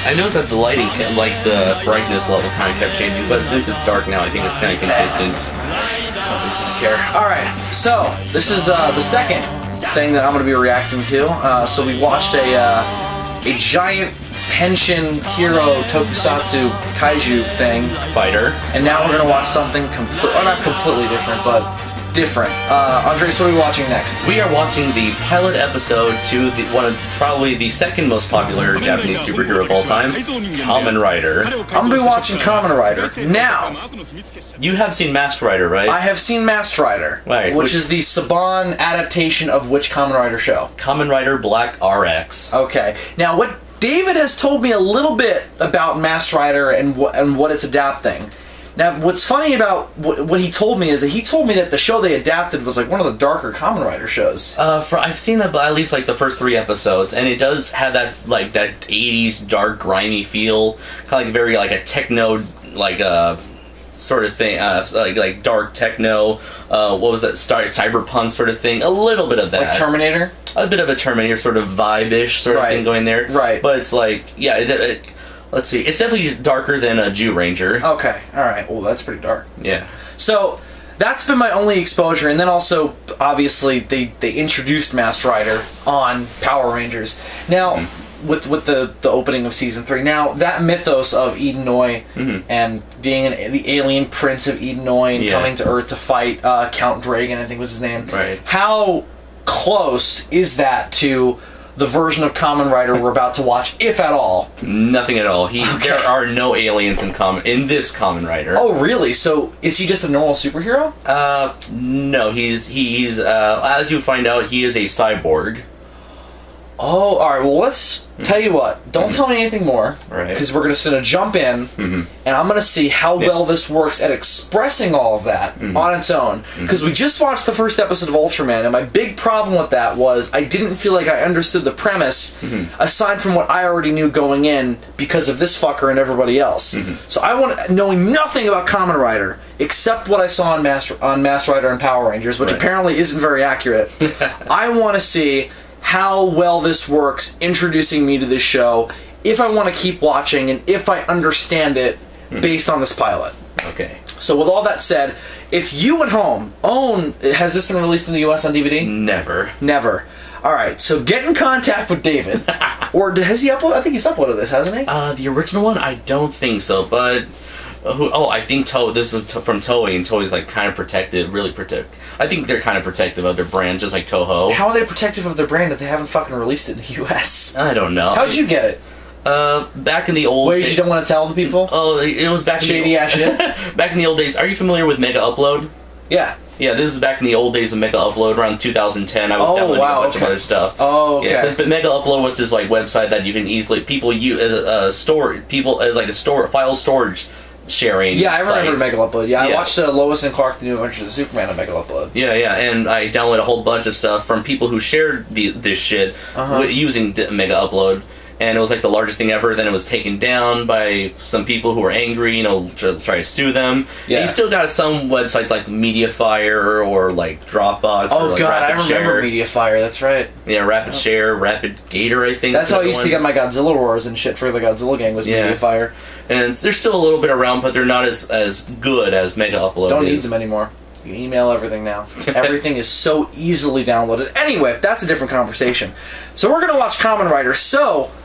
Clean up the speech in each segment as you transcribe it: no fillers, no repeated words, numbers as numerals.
I noticed that the lighting, like the brightness level, kind of kept changing, but since it's dark now, I think it's kind of consistent. Nobody's gonna care. Alright, so this is the second thing that I'm gonna be reacting to. So we watched a giant Henshin Hero Tokusatsu Kaiju thing. Fighter. And now we're gonna watch something not completely different, but different. Andres, what are we watching next? We are watching the pilot episode to one of probably the second most popular Japanese superhero of all time, Kamen Rider. I'm gonna be watching Kamen Rider. Now, you have seen Masked Rider, right? I have seen Masked Rider, right, which is the Saban adaptation of which Kamen Rider show? Kamen Rider Black RX. Okay. Now, what David has told me a little bit about Masked Rider and what it's adapting. Now, what's funny about what he told me is that he told me that the show they adapted was like one of the darker Kamen Rider shows. I've seen at least like the first 3 episodes, and it does have that like that 80s dark grimy feel, kind of like very like a techno sort of thing, like dark techno. What was that? Cyberpunk sort of thing. A little bit of that. Like Terminator. A bit of a Terminator sort of vibe-ish sort of thing going there. Right. But it's like, yeah. Let's see. It's definitely darker than a Jew Ranger. Okay. All right. Well, that's pretty dark. Yeah. So that's been my only exposure, and then also obviously they introduced Masked Rider on Power Rangers. Now with the opening of season 3. Now that mythos of Edenoi and being the alien prince of Edenoi and coming to Earth to fight Count Dragon, I think was his name. Right. How close is that to the version of Kamen Rider we're about to watch, if at all? Nothing at all. There are no aliens in this Kamen Rider. Oh, really? So is he just a normal superhero? No. He's as you find out, he is a cyborg. Oh, all right. Well, let's tell you what. Don't tell me anything more, right? Because we're just gonna jump in, and I'm gonna see how well this works at expressing all of that on its own. Because we just watched the first episode of Ultraman, and my big problem with that was I didn't feel like I understood the premise, aside from what I already knew going in because of this fucker and everybody else. So I want, knowing nothing about Kamen Rider except what I saw on Masked Rider and Power Rangers, which apparently isn't very accurate. I want to see how well this works introducing me to this show, if I want to keep watching and if I understand it based on this pilot. Okay. So with all that said, if you at home own... Has this been released in the US on DVD? Never. Never. Alright, so get in contact with David. Or has he uploaded... I think he's uploaded this, hasn't he? The original one? I don't think so, but... I think this is from Toei, and Toei's like kind of protective, really protective. I think they're kind of protective of their brand, just like Toho. How are they protective of their brand if they haven't fucking released it in the US? I don't know. How'd you get it? Back in the old... Ways you don't want to tell the people? Oh, it was back Shady ass shit? Back in the old days. Are you familiar with Mega Upload? Yeah. Yeah, this is back in the old days of Mega Upload, around 2010. I was downloading a bunch of other stuff. Oh, okay. Yeah, but Mega Upload was this like website that you can easily file storage sharing. Yeah, I remember sites. Mega Upload. Yeah, I watched Lois and Clark: The New Adventures of Superman on Mega Upload. Yeah, and I downloaded a whole bunch of stuff from people who shared this shit using Mega Upload. And it was like the largest thing ever. Then it was taken down by some people who were angry, try to sue them. Yeah. And you still got some websites like Mediafire or like Dropbox. Oh, or like God, I remember Mediafire, that's right. Yeah, Rapid Share, Rapid Gator, I think. That's how I used to get my Godzilla Wars and shit for the Godzilla gang, was Mediafire. And they're still a little bit around, but they're not as good as Mega Upload Don't need them anymore. You can email everything now. Everything is so easily downloaded. Anyway, that's a different conversation. So we're going to watch Kamen Rider.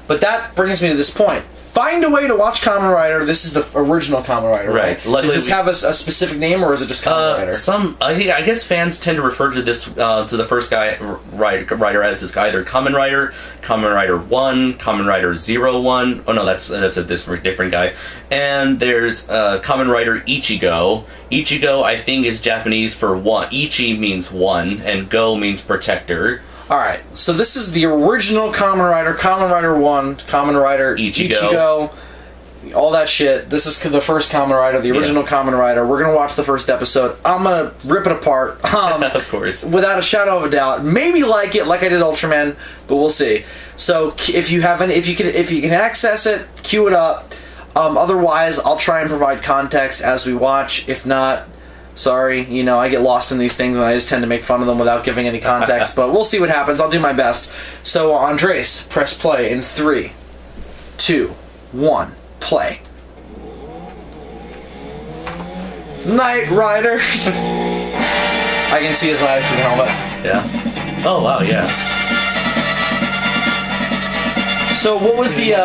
But that brings me to this point. Find a way to watch Kamen Rider. This is the original Kamen Rider, right? Luckily, does this have a specific name, or is it just Kamen Rider? I guess fans tend to refer to this to the first Rider as this either Kamen Rider, Kamen Rider 1, Kamen Rider 01. Oh no, that's a different guy. And there's Kamen Rider Ichigo. Ichigo, I think, is Japanese for one. Ichi means one, and Go means protector. Alright, so this is the original Kamen Rider 1, Kamen Rider Ichigo, all that shit. This is the first Kamen Rider, the original Kamen Rider. We're going to watch the first episode. I'm going to rip it apart. Of course. Without a shadow of a doubt. Maybe like it, like I did Ultraman, but we'll see. So if you can access it, queue it up. Otherwise, I'll try and provide context as we watch. If not... Sorry, I get lost in these things and I just tend to make fun of them without giving any context, but we'll see what happens. I'll do my best. So, Andres, press play in 3, 2, 1, play. Knight Rider. I can see his eyes through the helmet. Yeah. Oh wow, yeah. So what was the?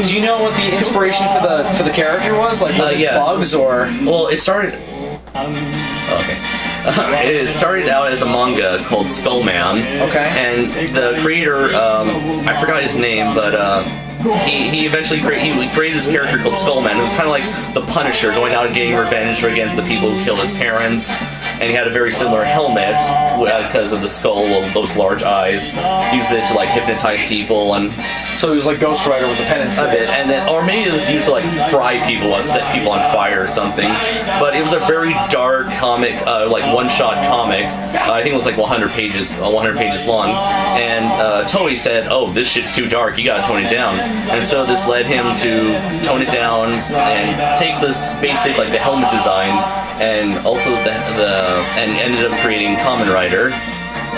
Do you know what the inspiration for the character was? Like, was it bugs or? Well, it started. Okay. It started out as a manga called Skullman. Okay. And the creator, I forgot his name, but he eventually created this character called Skullman. It was kind of like the Punisher, going out and getting revenge against the people who killed his parents. And he had a very similar helmet because of the skull of those large eyes. He used it to like hypnotize people, and so he was like Ghost Rider with the penance a bit. And then, or maybe it was used to like fry people and set people on fire or something. But it was a very dark comic, like one-shot comic. I think it was like 100 pages long. And Toei said, "Oh, this shit's too dark. You gotta tone it down." And so this led him to tone it down and take this basic like the helmet design and also and ended up creating Kamen Rider.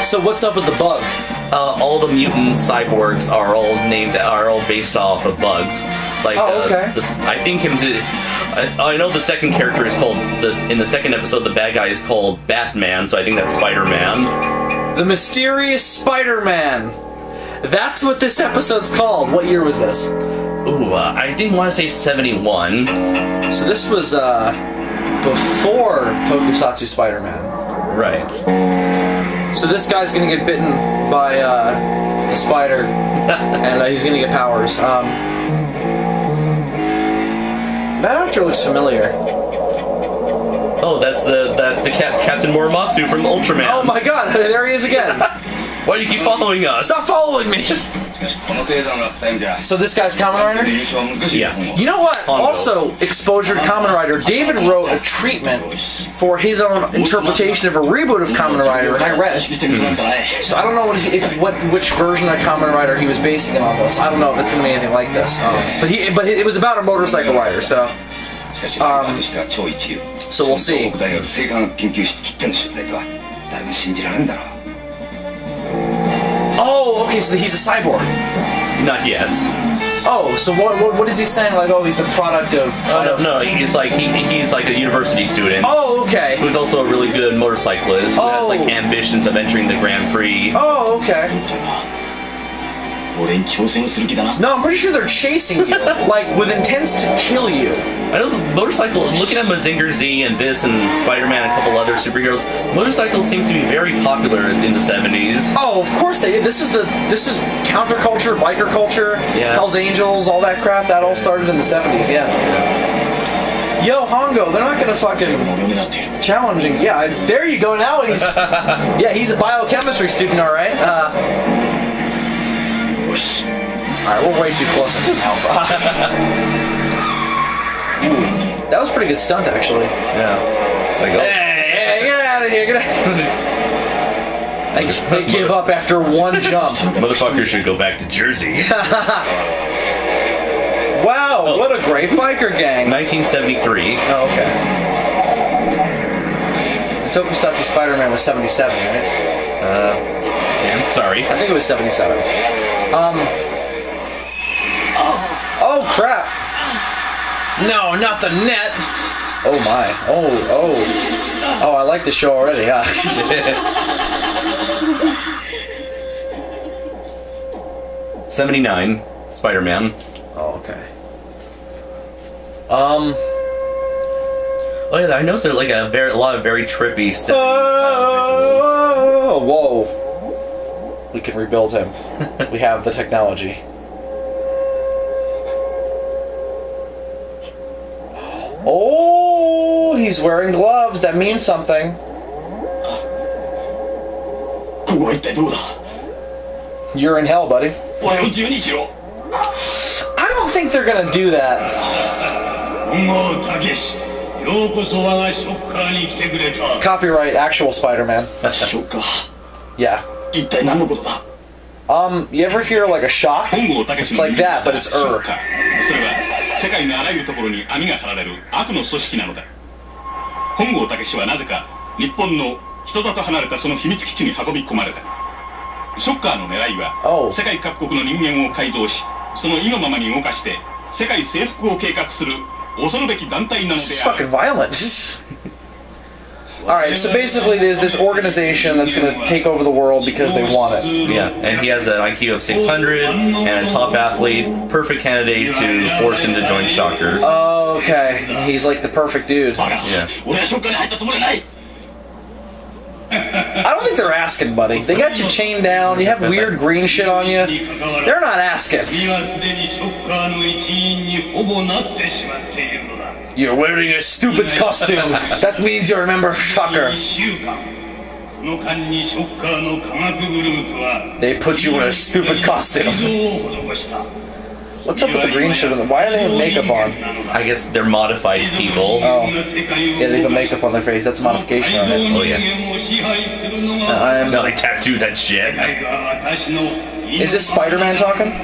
So what's up with the bug? All the mutant cyborgs are all based off of bugs. Like, okay. I think I know the second character is called in the second episode. The bad guy is called Batman, so I think that's Spider-Man. The mysterious Spider-Man. That's what this episode's called. What year was this? Ooh, I didn't want to say 71. So this was before Tokusatsu Spider-Man. Right. So this guy's gonna get bitten by the spider, and he's gonna get powers. That actor looks familiar. Oh, that's the Captain Morimatsu from Ultraman. Oh my God! There he is again. Why do you keep following us? Stop following me! So this guy's Kamen Rider? Yeah. You know what? Hondo. Also, exposure to Kamen Rider. David wrote a treatment for his own interpretation of a reboot of Kamen Rider, and I read it. So I don't know which version of Kamen Rider he was basing it on. This. I don't know if it's going to be anything like this. But it was about a motorcycle rider, so we'll see. Oh, okay, so he's a cyborg. Not yet. Oh, so what is he saying? Like, oh, he's the product of... no, he's like a university student. Oh, okay. Who's also a really good motorcyclist who has like ambitions of entering the Grand Prix. Oh, okay. No, I'm pretty sure they're chasing you, like, with intent to kill you. I know motorcycle, looking at Mazinger Z and this and Spider-Man and a couple other superheroes, motorcycles seem to be very popular in the 70s. Oh, of course this was counterculture, biker culture, Hell's Angels, all that crap, that all started in the 70s, yeah. Yo, Hongo, they're not gonna fucking challenging. Yeah, there you go. Now he's he's a biochemistry student, all right. All right, we're way too close to his mouth. That was a pretty good stunt, actually. Yeah. Like, hey, get out of here! Get out. They give up after one jump. Motherfucker should go back to Jersey. Wow, what a great biker gang. 1973. Oh, okay. The Tokusatsu Spider-Man was 77, right? Yeah, sorry. I think it was 77. Oh, crap. No, not the net. Oh, my. Oh, I like the show already, huh? 79, Spider-Man. Oh, okay. Oh yeah, I noticed there like a lot of very trippy 70s oh, whoa. We can rebuild him. We have the technology. Oh, he's wearing gloves. That means something. You're in hell, buddy. I don't think they're gonna do that. Copyright actual Spider-Man. Yeah. You ever hear like a shock? It's like that, but it's 世界のあらゆるところに網が張られる悪の組織なのだ。本郷武はなぜか日本の人里離れたその秘密基地に運び込まれた。ショッカーの狙いは世界各国の人間を改造し、その意のままに動かして世界征服を計画する恐るべき団体なの This is であ fucking る violent. Alright, so basically there's this organization that's gonna take over the world because they want it. Yeah, and he has an IQ of 600 and a top athlete, perfect candidate to force him to join Shocker. Oh, okay. He's like the perfect dude. バカ Yeah. 俺はショッカーに入ったつもりはない I don't think they're asking, buddy. They got you chained down, you have weird green shit on you. They're not asking. 君はすでにショッカーの一員にほぼなってしまっているのだ You're wearing a stupid costume. That means you're a member of Shocker. 1週間その間にショッカーの科学グループは They put you in a stupid costume. 改造を施した What's up with the green shit on them? Why do they have makeup on? I guess they're modified people. Oh. Yeah, they have makeup on their face. That's a modification on it. Oh, yeah. No, they tattoo that shit. Is this Spider-Man talking?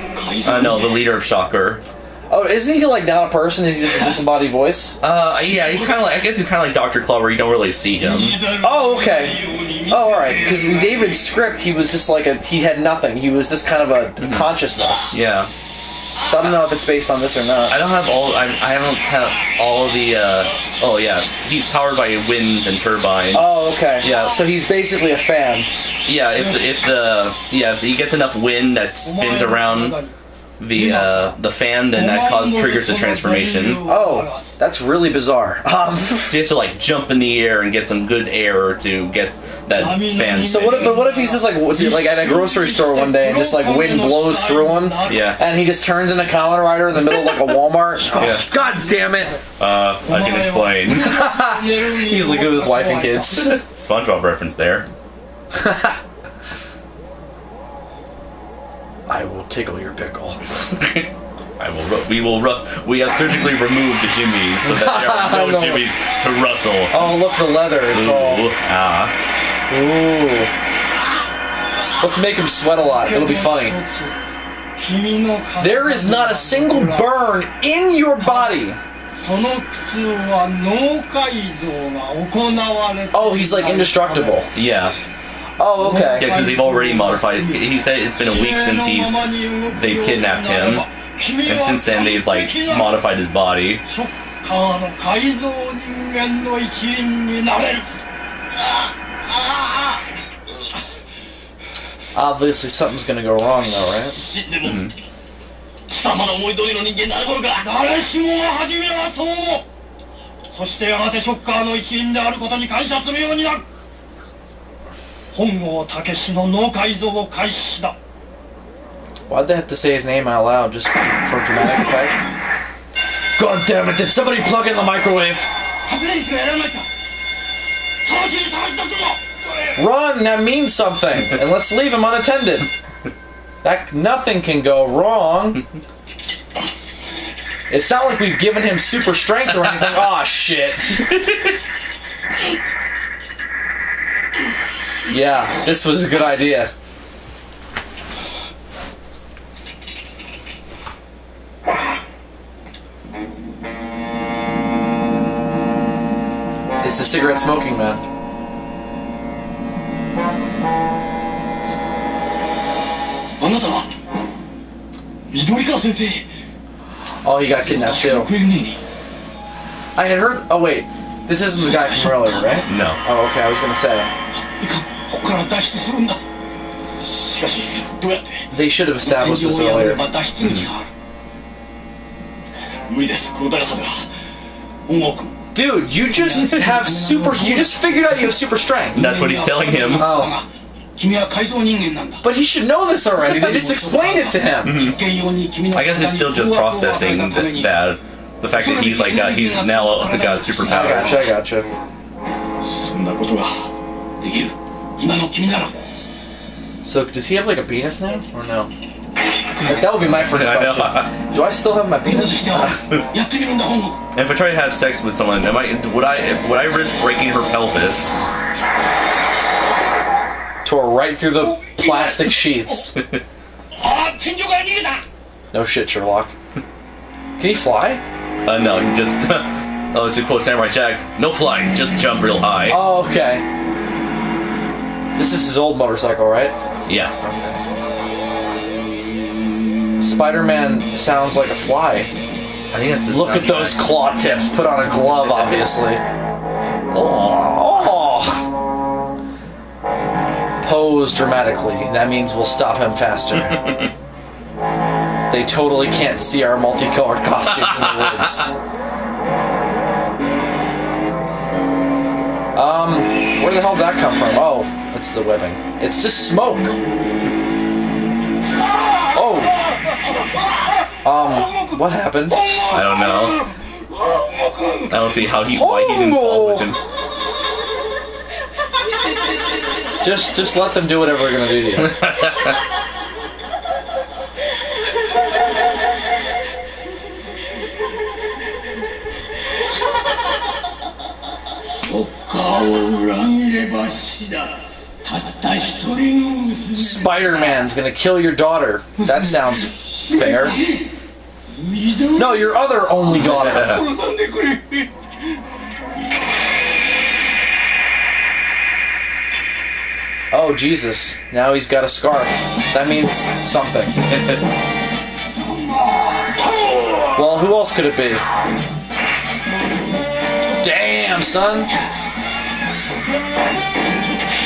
No, the leader of Shocker. Oh, isn't he like not a person? He's just a disembodied voice? Yeah, he's kind of like, I guess he's kind of like Dr. Claw, where you don't really see him. Oh, okay. Oh, alright. Because in David's script, he was just like he had nothing. He was this kind of a consciousness. Yeah. So I don't know if it's based on this or not. I don't have all, I haven't had all of the, oh yeah, he's powered by winds and turbine. Oh, okay. Yeah. So he's basically a fan. Yeah, if he gets enough wind that spins around the fan, then that triggers the transformation. Oh, that's really bizarre. So he has to like jump in the air and get some good air to get that fan. So what if he's just like at a grocery store one day and just like wind blows through him? Yeah. And he just turns into Kamen Rider in the middle of like a Walmart? Oh, Yeah. God damn it! I can explain. He's looking at his wife and kids. SpongeBob reference there. I will tickle your pickle. We have surgically removed the jimmies so that there are no No. jimmies to rustle. Oh, look, the leather. It's all... Ooh, Ooh. Let's make him sweat a lot. It'll be funny. There is not a single burn in your body. Oh, he's like indestructible. Yeah. Oh, okay. Yeah, because they've already modified. He said it's been a week since they've kidnapped him, and since then they've like modified his body. Obviously, something's gonna go wrong, though, right? 貴様の思い通りの人間になる頃か誰しもが初めはそう思うそしてやがてショッカーの一員であることに感謝するようになる本郷武史の脳改造を開始だ Why'd they have to say his name out loud just for dramatic effect? God damn it! Did somebody plug in the microwave? 発電機がやらないか直ちに探し出すぞ Run! That means something, and let's leave him unattended. That nothing can go wrong. It's not like we've given him super strength or anything. Aw, shit. Yeah, this was a good idea. It's the cigarette smoking man. Oh, he got kidnapped too. I had heard. Oh wait, this isn't the guy from earlier, right? No. Oh, okay. I was gonna say they should have established this earlier. Dude, you just have super. You just figured out you have super strength. That's what he's telling him. Oh. But he should know this already. They just explained it to him. I guess he's still just processing that the fact that he's like he's now got superpowers. I gotcha. So does he have like a penis now, or no? Like, that would be my first question. Do I still have my penis? And if I try to have sex with someone, would I risk breaking her pelvis? Tore right through the plastic sheets. No shit, Sherlock. Can he fly? No, he just. Oh, to quote Samurai Jack, no flying, just jump real high. Oh, okay. This is his old motorcycle, right? Yeah. Okay. Spider-Man sounds like a fly. I think that's the Look at soundtrack. those claw tips. Put on a glove, obviously. Oh. Pose dramatically. That means we'll stop him faster. They totally can't see our multicolored costumes in the woods. Where the hell did that come from? Oh, it's the webbing. It's just smoke. Oh. What happened? I don't know. I don't see how why he didn't fall with him. Just let them do whatever they're gonna do to you. Spider-Man's gonna kill your daughter. That sounds fair. No, your other only daughter. Oh, Jesus. Now he's got a scarf. That means something. Well, who else could it be? Damn, son.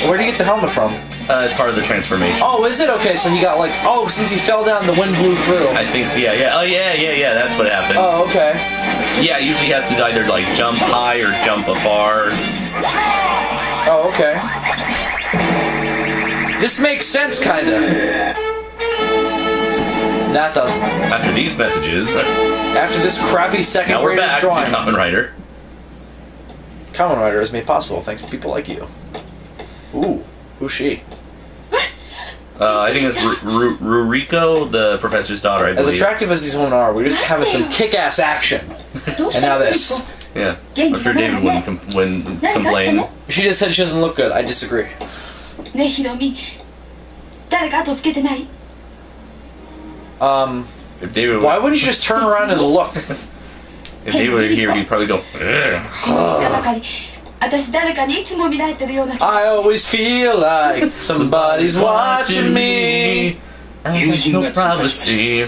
Where did he get the helmet from? It's part of the transformation. Oh, is it? Okay, so he got like... Oh, since he fell down, the wind blew through. I think so, yeah. Oh, yeah, that's what happened. Oh, okay. Yeah, usually he has to either, like, jump high or jump afar. Oh, okay. This makes sense, kinda. That doesn't. After these messages... After this crappy second Now we're graders back drawing. to Kamen Rider. Kamen Rider is made possible thanks to people like you. Ooh, who's she? I think it's Ruriko, the professor's daughter, I As believe. attractive as these women are, we're just having some kick-ass action. And now this. Yeah, I'm sure David wouldn't complain. She just said she doesn't look good. I disagree. If David Why wouldn't you just turn around and look? If David were here, he'd probably go, ugh. I always feel like somebody's watching me. I have no privacy.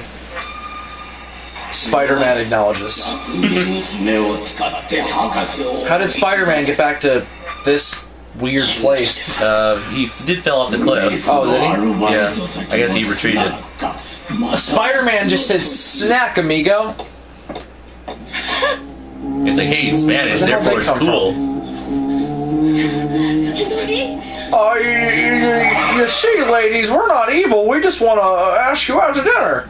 Spider-Man acknowledges. How did Spider-Man get back to this weird place? He did fell off the cliff. Oh, did he? Yeah, I guess he retreated. Spider-Man just said, "Snack, amigo." It's like, hey, it's Spanish, Where the hell therefore did it's they come cool. Oh, you see, ladies, we're not evil. We just want to ask you out to dinner.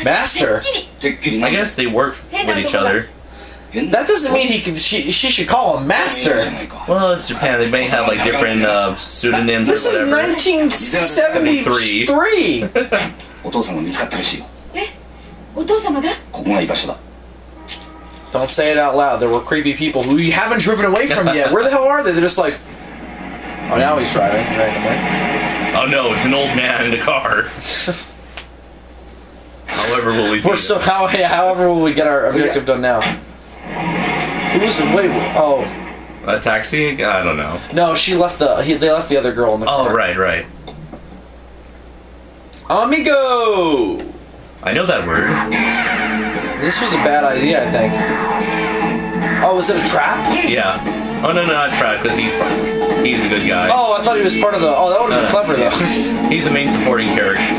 Master? I guess they work with each other. That doesn't mean he can. She should call him master. Well, it's Japan. They may have like different pseudonyms This or is whatever. 1973. Don't say it out loud. There were creepy people who you haven't driven away from yet. Where the hell are they? They're just like, oh, now he's driving randomly. Oh no, it's an old man in a car. However, will we? However, will we get our objective done now? Who's wait? Oh, A taxi? I don't know. no, she left they left the other girl in the car. Oh, right. Amigo. I know that word. This was a bad idea, I think. Oh, was it a trap? Yeah. Oh no, not trap because he's a good guy. Oh, I thought he was part of the. Oh, that would have been clever though. He's the main supporting character in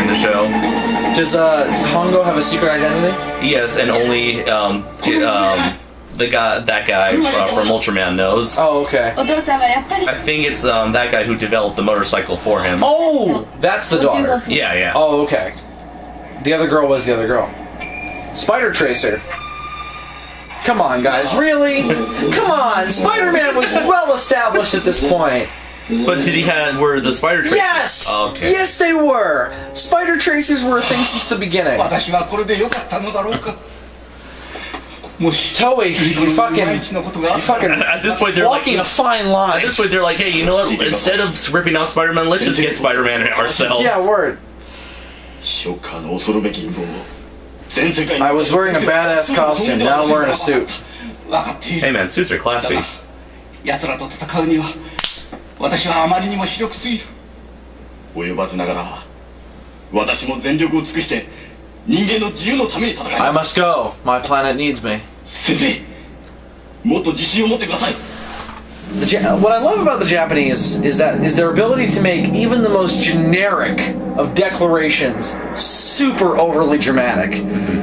the show. Does Hongo have a secret identity? Yes, and only that guy from Ultraman knows. Oh, okay. I think it's that guy who developed the motorcycle for him. Oh, that's the daughter. Yeah. Oh, okay. The other girl was the other girl. Spider Tracer. Come on, guys, really? Come on, Spider-Man was well established at this point. But were the spider tracers? Yes! Oh, okay. Yes, they were! Spider Tracers were a thing since the beginning. Toei, you fucking At this point, they're walking a fine line. At this point, they're like, hey, you know what? Instead of ripping off Spider-Man, let's just get Spider-Man ourselves. Yeah, word. I was wearing a badass costume, now I'm wearing a suit. Hey man, suits are classy. 私も全力を尽くして人間の自由のために戦い I ます must go. My planet needs me. 先生もっと自信を持ってください What I love about the Japanese is their ability to make even the most generic of declarations super overly dramatic.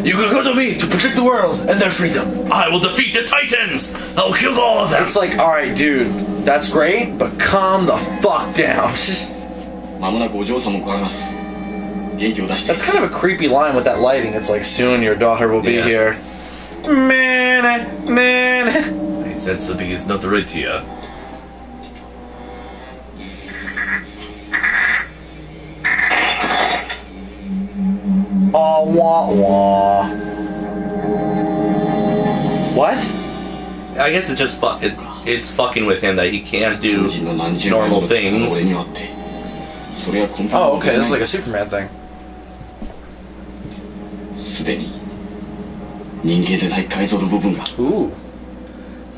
You can go to me to protect the world and their freedom. I will defeat the Titans! I'll kill all of them! It's like, alright, dude, that's great, but calm the fuck down. 間もなくお嬢さんも来られます元気を出して That's kind of a creepy line with that lighting. It's like, soon your daughter will be Yeah. here. Man, man. He said something is not right here. Aw, wah, wah. What? I guess it's just it's fucking with him that he can't do normal things. Oh, okay, this is like a Superman thing. すでに人間でない改造の部分が Ooh.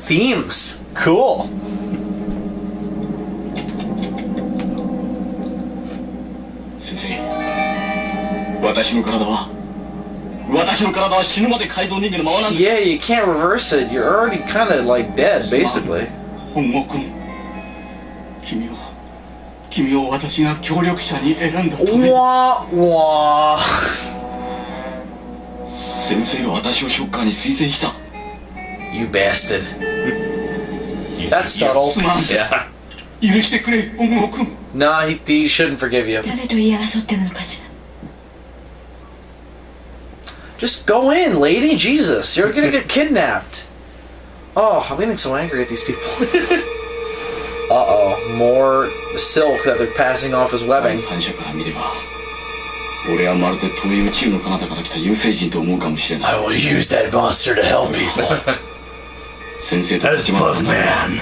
Themes. Cool. 先生私の体は死ぬまで改造人間のままなんです Yeah, you can't reverse it. You're already kind of like dead, basically. 本郷君君を私が協力者に選んだため Wah, wah. 先生が私をショッカーに推薦した You bastard. That's subtle. すまん Yeah. 許してくれ本郷君 Nah, he shouldn't forgive you. 誰と言い争ってるのかしら Just go in, lady. Jesus, you're gonna get kidnapped. Oh, I'm getting so angry at these people. Uh-oh. More silk that they're passing off as webbing. 反射から見れば俺はまるで遠い宇宙の彼方から来た優星人と思うかもしれない I will use that monster to help people. 先生と That's 立花さんなら Bugman.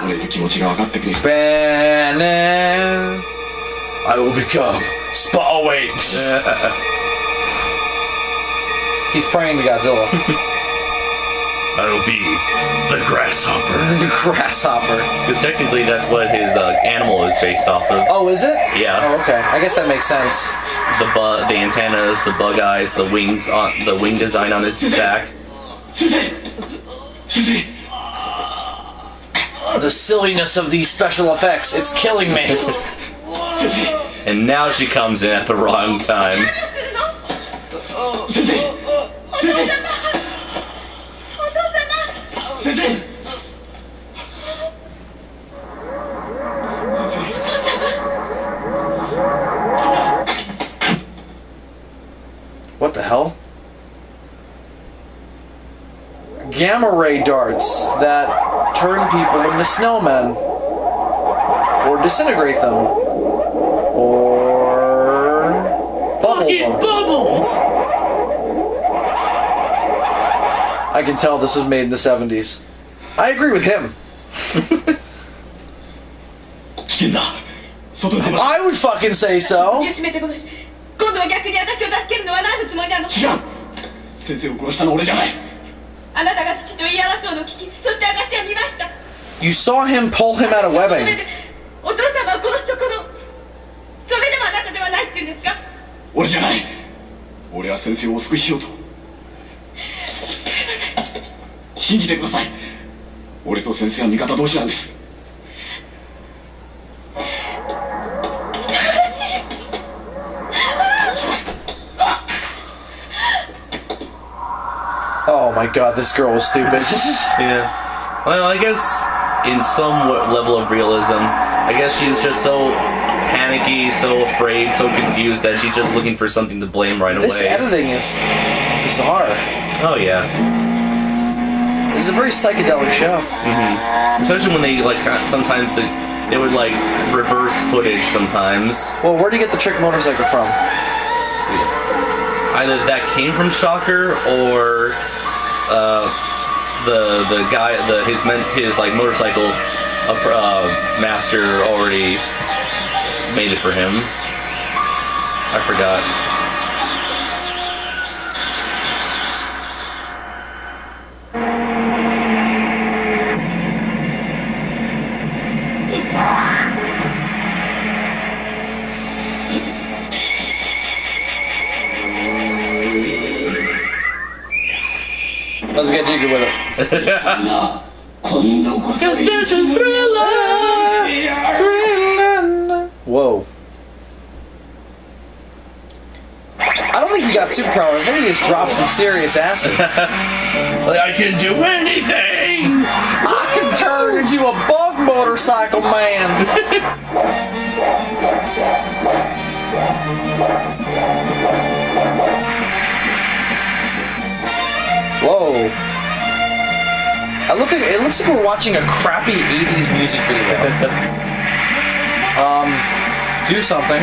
俺の気持ちが分かってくれる Bannon. I will become Oh, wait. He's praying to Godzilla. I'll be the grasshopper. The grasshopper. Because technically that's what his animal is based off of. Oh, is it? Yeah. Oh, okay. I guess that makes sense. The antennas, the bug eyes, the wings on the wing design on his back. 先生 The silliness of these special effects. It's killing me. And now she comes in at the wrong time. 先生先生 What the hell? Gamma ray darts that turn people into snowmen. Or disintegrate them. Or bubble them. Bubbles! I can tell this was made in the 70s. I agree with him. 危険だ外に出まし I would fucking say so. 閉めて殺し今度は逆に私を助けるのは何のつもりなの違う先生を殺したのは俺じゃないあなたが父と言い争うのを聞きそして私は見ました You saw him pull him out of それ webbing. でお父様を殺すところそれでもあなたではないって言うんですか俺じゃない俺は先生をお救いしようと信じてください俺と先生は味方同士なんです Oh my god, this girl was stupid. Yeah. Well, I guess in some level of realism, I guess she was just so panicky, so afraid, so confused that she's just looking for something to blame right This away. editing is bizarre. Oh yeah. This is a very psychedelic show. Especially when they like sometimes they would like reverse footage sometimes. Well, where do you get the trick motorcycle from? Either that came from Shocker or the guy his like motorcycle master already made it for him. I forgot. get jiggy with it. Because this is Thriller! Whoa. I don't think he got superpowers. I think he just dropped some serious acid. Like, I can do anything! I can turn into a bug motorcycle man! Whoa. It looks like we're watching a crappy 80s music video. Do something.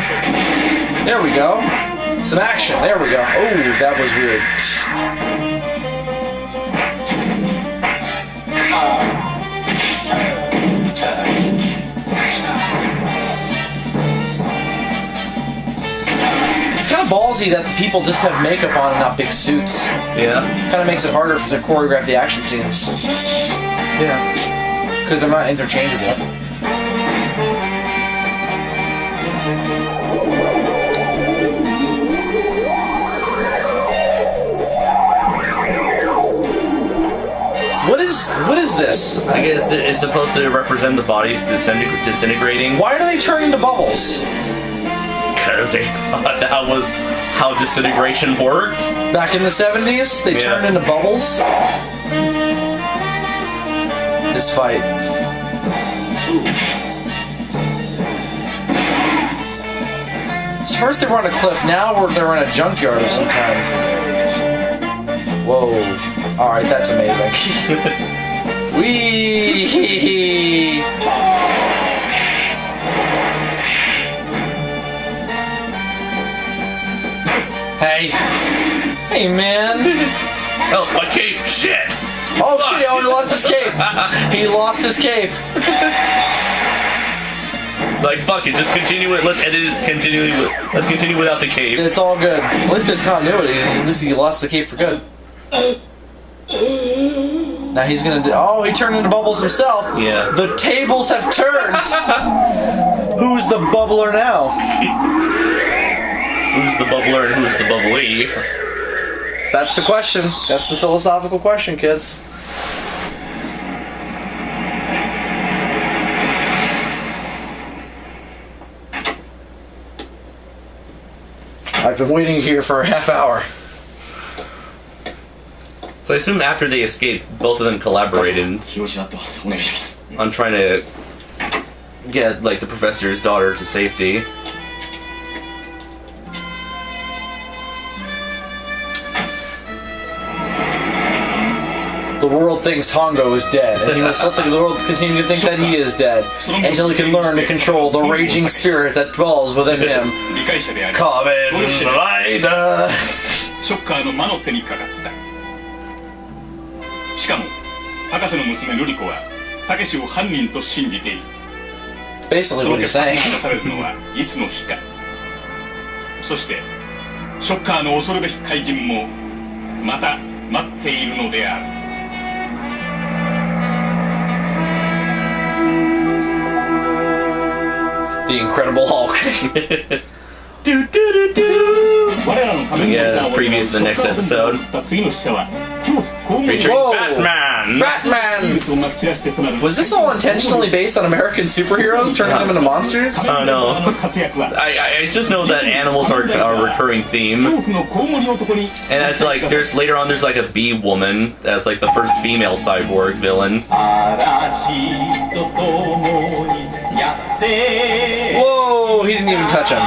There we go. Some action. There we go. Oh, that was weird. It's kind of ballsy that the people just have makeup on and not big suits. Yeah. Kind of makes it harder to choreograph the action scenes. Yeah. Because they're not interchangeable. What is this? I guess it's supposed to represent the bodies disintegrating. Why do they turn into bubbles? Because they thought that was how disintegration worked. Back in the 70s, they turned into bubbles. This fight. So first they were on a cliff, now they're in a junkyard of some kind. Whoa. Alright, that's amazing. Wee! Hey. Hey, man. Oh, my cape! Shit! Oh, shit, he lost his cape. He lost his cape. Like, fuck it, just continue it. Let's edit it let's continue without the cape. It's all good. At least there's continuity. At least he lost the cape for good. Now he's gonna do. Oh, he turned into bubbles himself. Yeah. The tables have turned. Who's the bubbler now? Who's the bubbler and who's the bubbly? That's the question. That's the philosophical question, kids. I've been waiting here for a half hour. So I assume after they escaped, both of them collaborated on trying to get, like, the professor's daughter to safety. The world thinks Hongo is dead, and he must let the world continue to think that he is dead, until he can learn to control the raging spirit that dwells within him. Kamen Rider! ショッカーの魔の手にかかった。しかも博士の娘ルリ子はたけしを犯人と信じている。 It's basically what he's saying. されるのはいつの日か。そしてショッカーの恐るべき怪人もまた待っているのである。 The Incredible Hulk. Do do do do. We get a preview to the next episode. Featuring Whoa. Batman. Batman! Was this all intentionally based on American superheroes, turning them into monsters? Oh no. I just know that animals are a recurring theme. And that's like, later on there's like a bee woman as like the first female cyborg villain. Whoa, he didn't even touch him.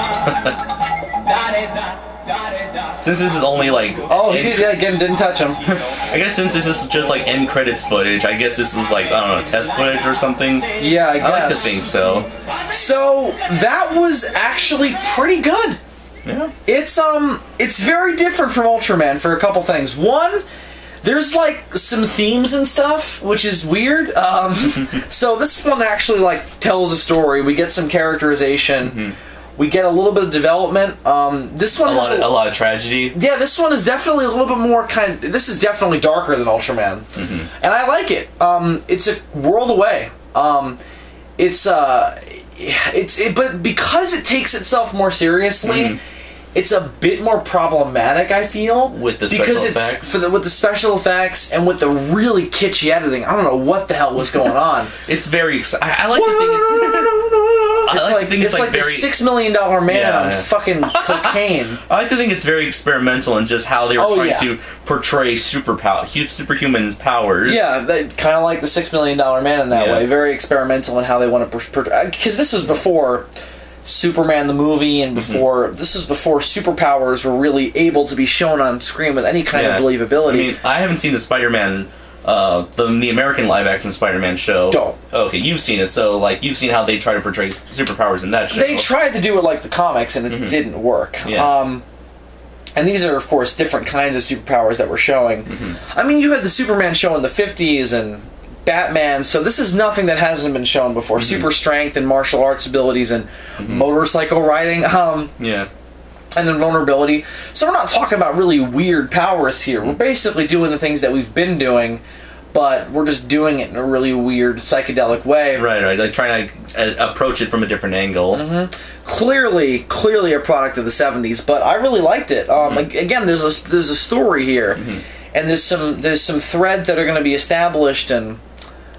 Since this is only like... Oh, he didn't touch him. I guess since this is just like end credits footage, I guess this is like, I don't know, test footage or something? Yeah, I guess. I like to think so. So, that was actually pretty good. Yeah. It's very different from Ultraman for a couple things. One, there's like some themes and stuff, which is weird. So this one actually like tells a story. We get some characterization. Mm-hmm. We get a little bit of development. This one has a lot of tragedy. Yeah, this one is definitely a little bit more this is definitely darker than Ultraman, mm-hmm. and I like it. It's a world away. But because it takes itself more seriously, it's a bit more problematic, I feel, with the special effects. With the special effects and with the really kitschy editing. I don't know what the hell was going on. It's very. I like to think it's like the $6 million man on fucking cocaine. I like to think it's very experimental in just how they were trying to portray superhuman powers. Yeah, kind of like the $6 million man in that way. Very experimental in how they want to portray. Because this was before Superman the movie, and before this was before superpowers were really able to be shown on screen with any kind of believability. I mean, I haven't seen the Spider-Man, the American live-action Spider-Man show. Don't. Okay, you've seen it, so like you've seen how they try to portray superpowers in that show. They tried to do it like the comics, and it didn't work. Yeah. And these are, of course, different kinds of superpowers that we're showing. I mean, you had the Superman show in the 50s, and Batman, so this is nothing that hasn't been shown before. Super strength and martial arts abilities and motorcycle riding. And then vulnerability. So we're not talking about really weird powers here. We're basically doing the things that we've been doing, but we're just doing it in a really weird, psychedelic way. Right. Like trying to approach it from a different angle. Clearly a product of the 70s, but I really liked it. Again, there's a story here, and there's some threads that are going to be established, and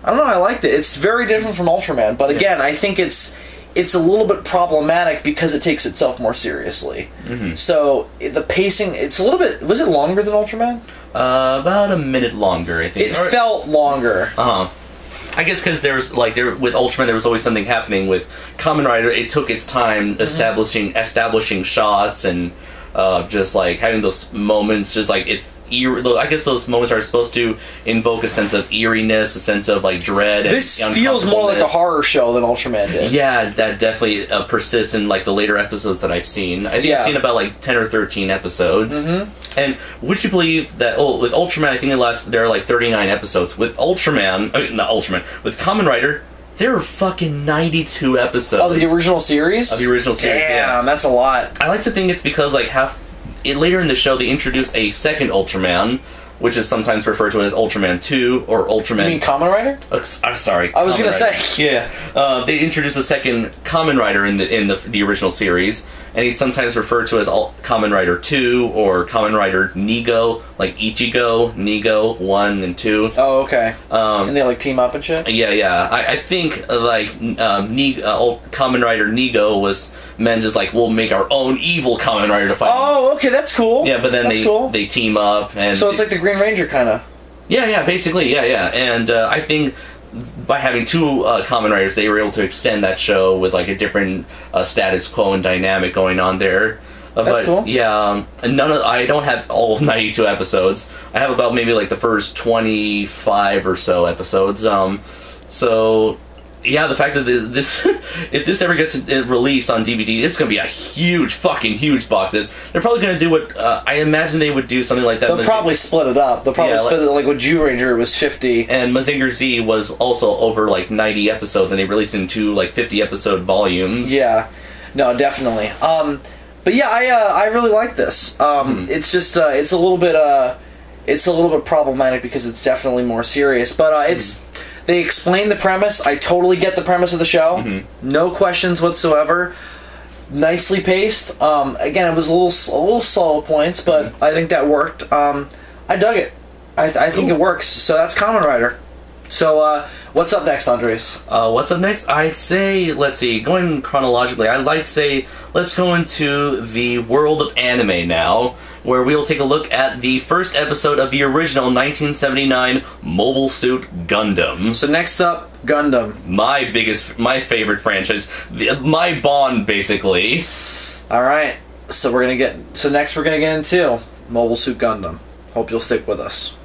I don't know, I liked it. It's very different from Ultraman, but again, I think it's a little bit problematic because it takes itself more seriously. So the pacing, it's a little bit. Was it longer than Ultraman? About a minute longer, I think. It felt longer. I guess because with Ultraman, there was always something happening. With Kamen Rider, it took its time establishing shots and just like having those moments, just like it. I guess those moments are supposed to invoke a sense of eeriness, a sense of like dread. This feels more like a horror show than Ultraman did. Yeah, that definitely persists in like the later episodes that I've seen. I think I've seen about like 10 or 13 episodes. And would you believe that? Oh, with Ultraman, I think there are like 39 episodes. With Ultraman, not Ultraman. With Kamen Rider, there are fucking 92 episodes of the original series. Damn, that's a lot. I like to think it's because like later in the show, they introduce a second Ultraman, which is sometimes referred to as Ultraman 2 or Ultraman... You mean Kamen Rider? I'm sorry. I was going to say. Yeah. They introduce a second Kamen Rider in the original series, and he's sometimes referred to as Kamen Rider 2 or Kamen Rider Nigo, like Ichigo, Nigo 1 and 2. Oh, okay. And they like team up and shit? Yeah. I think like Kamen Rider Nigo was meant as like, we'll make our own evil Kamen Rider to fight. Oh, okay, that's cool. Yeah, but then they team up, and so it's like the Green Ranger kind of. Yeah, basically, yeah. And I think by having two Kamen Riders, they were able to extend that show with like a different status quo and dynamic going on there. That's cool. Yeah, and I don't have all of 92 episodes. I have about maybe like the first 25 or so episodes. So yeah, the fact that if this ever gets released on DVD, it's going to be a huge box. They're probably going to do what I imagine they would do, something like that. They'll probably split it up. They'll probably split it like with Jew Ranger, it was 50. And Mazinger Z was also over like 90 episodes, and they released in 2 like 50 episode volumes. Yeah, no, definitely. But yeah, I really like this. It's just it's a little bit problematic because it's definitely more serious, but it's. They explain the premise. I totally get the premise of the show. No questions whatsoever. Nicely paced. Again, it was a little slow at points, but I think that worked. I dug it. I think it works. So that's Kamen Rider. So what's up next, Andres? What's up next? I'd say, let's see, going chronologically, I'd like to say let's go into the world of anime now, where we'll take a look at the first episode of the original 1979 Mobile Suit Gundam. So next up, Gundam. My favorite franchise, my Bond, basically. All right. So next we're gonna get into Mobile Suit Gundam. Hope you'll stick with us.